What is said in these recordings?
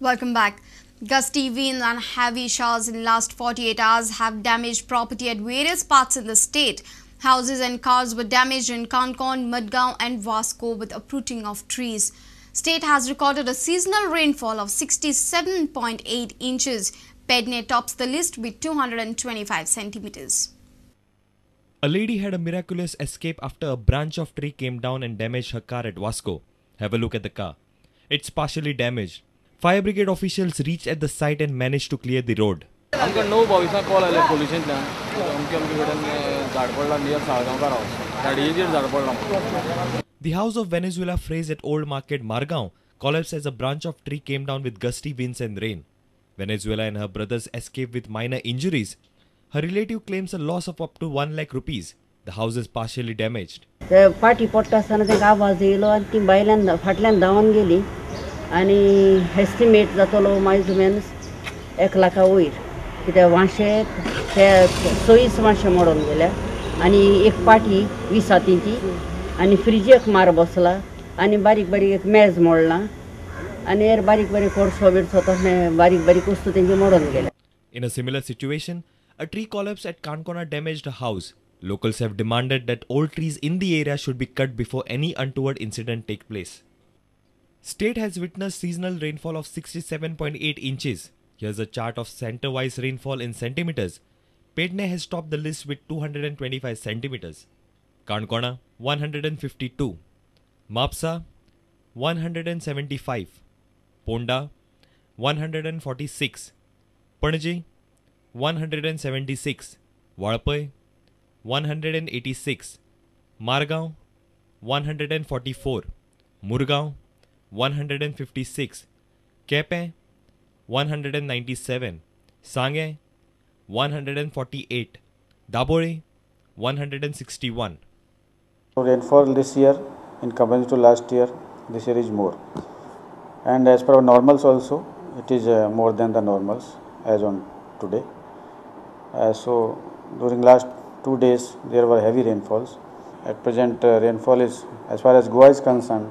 Welcome back. Gusty winds and heavy showers in the last 48 hours have damaged property at various parts in the state. Houses and cars were damaged in Canacona, Margao and Vasco with uprooting of trees. State has recorded a seasonal rainfall of 67.8 inches. Pedne tops the list with 225 centimeters. A lady had a miraculous escape after a branch of tree came down and damaged her car at Vasco. Have a look at the car. It's partially damaged. Fire brigade officials reached at the site and managed to clear the road. The house of Venezuela phrase at Old Market Margao collapsed as a branch of tree came down with gusty winds and rain. Venezuela and her brothers escaped with minor injuries. Her relative claims a loss of up to 1 lakh rupees. The house is partially damaged. The party pottasana the आवाज yellow आणि ती बायलान फाटल्यान धांवन गेली आणि estimate जातलो मायज 1 लाखा वयर कित्याक वांशे ते 26 वांशे मोडून गेल्या आणि एक पाटी 20 हातींची आणि फ्रिजेक मार बसला आणि बारीक बारीक एक मेज मोडला आणि एर बारीक बारीक कोर्सो बिडसो तसले बारीक बारीक वस्तू तेंची मोडून गेल्या. In a similar situation, a tree collapse at Canacona damaged a house. Locals have demanded that all trees in the area should be cut before any untoward incident take place. State has witnessed seasonal rainfall of 67.8 inches. Here's a chart of center-wise rainfall in centimeters. Pedne has topped the list with 225 centimeters. Canacona 152, Mapsa 175, Ponda 146, Panaji 176, Valpai 186, Margao 144, Murgao 156, Kepe 197, Sange 148, Dabore 161. Rainfall this year in comparison to last year, this year is more, and as per our normals also it is more than the normals as on today. So during last 2 days there were heavy rainfalls. At present rainfall is, as far as Goa is concerned,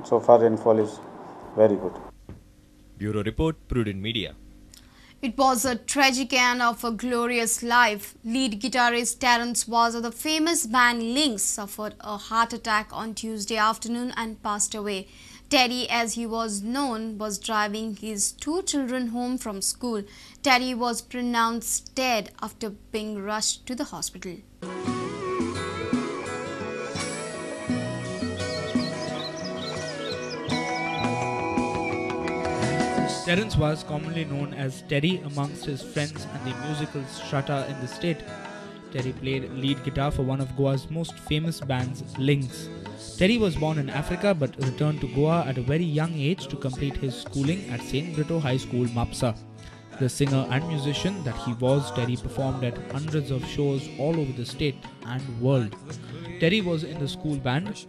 so far rainfall is very good. Bureau Report, Prudent Media. It was a tragic end of a glorious life. Lead guitarist Terence Vaz of the famous band Lynx suffered a heart attack on Tuesday afternoon and passed away. Terry, as he was known, was driving his 2 children home from school. Terry was pronounced dead after being rushed to the hospital. Terence was commonly known as Terry amongst his friends and the musical strata in the state. Terry played lead guitar for one of Goa's most famous bands, Lynx. Terry was born in Africa but returned to Goa at a very young age to complete his schooling at St. Brito High School, Mapsa. The singer and musician that he was, Terry performed at hundreds of shows all over the state and world. Terry was in the school band.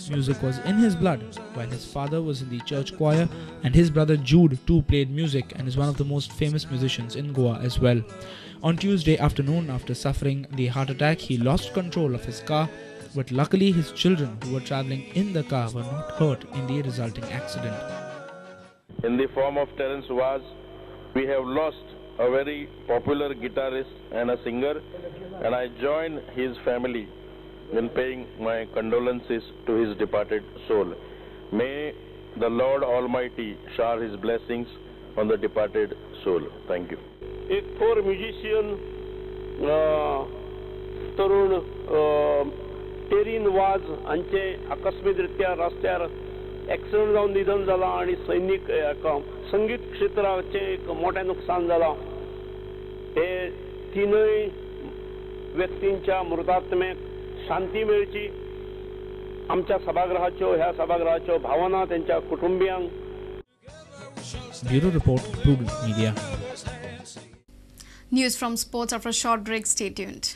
Music was in his blood, while his father was in the church choir and his brother Jude too played music and is one of the most famous musicians in Goa as well. On Tuesday afternoon, after suffering the heart attack, he lost control of his car, but luckily his children who were travelling in the car were not hurt in the resulting accident. In the form of Terence Vaz, we have lost a very popular guitarist and a singer, and I join his family in paying my condolences to his departed soul. May the Lord Almighty shower his blessings on the departed soul. Thank you. एक थोर musician Tarun terrain was हांचे आकस्मिकरित्या रस्त्यार accident जावन निधन जाला आणि सैनिक संगीत क्षेत्राचे एक मोठें नुकसान जाला. हे तीनय व्यक्तींच्या मृतात्मेक शांती मेळची, आमच्या सभागृहाच्यो ह्या सभागृहाच्यो भावना त्यांच्या कुटुंबियांक. Bureau Report, Prudent Media. News from sports after a short break. Stay tuned.